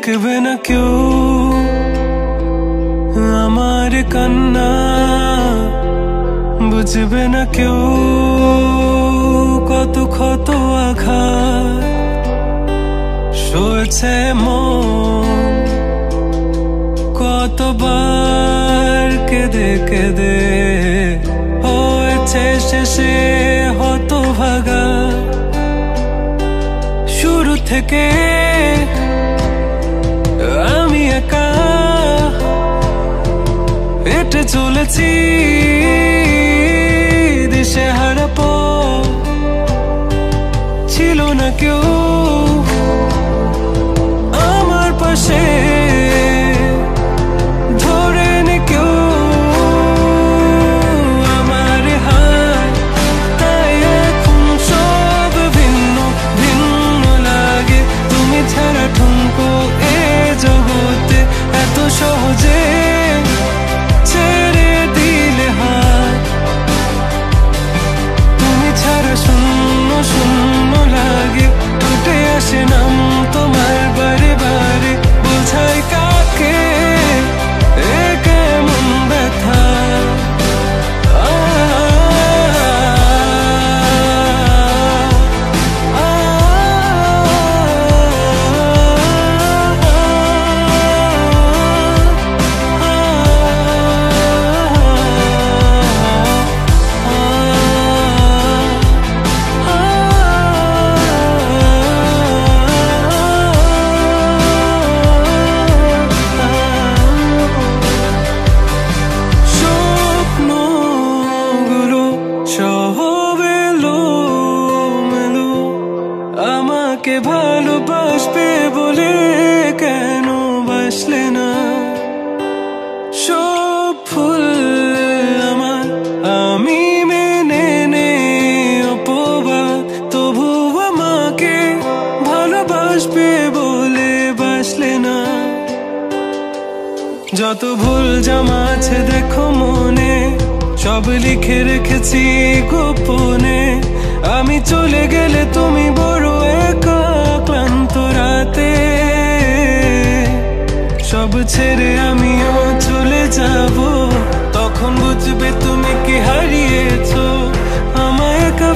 দেখবে না কেউ আমার কান্না, বুঝবে না কেউ কত ক্ষত আঘাত সয়েছে মন, কতবার কেঁদে কেঁদে হয়েছে শেষে হতভাগা। শুরু থেকে আমি একা হেঁটে চলেছি দিশেহারা পথ, ছিল না কেউ আমার পাশে ধরে নে কেউ আমার হাত, তাই এখন সব ভিন্ন ভিন্ন লাগে। তুমি ছাড়া ঠুনকো এ জগতে এত সহজে ছেড়ে দিলে হাত, তুমি ছাড়া শূন্য শূন্য লাগে। টুটে আসে নাম তোমার বারে বারে, বোঝাই কাকে এ কেমন ব্যথা। আমাকে ভালোবাসবে বলে কেন বাসলে না? সব ফুল আমার আমি মেনে নে অপবাদ, তবু আমাকে ভালোবাসবে বলে বাসলে না। যত ভুল জামা আছে দেখো মনে, সব লিখে রেখেছি গোপনে। আমি চলে গেলে তুমি বড় একা ক্লান্ত রাতে, সব ছেড়ে আমিও চলে যাব, তখন বুঝবে তুমি কি হারিয়েছো আমায় একা।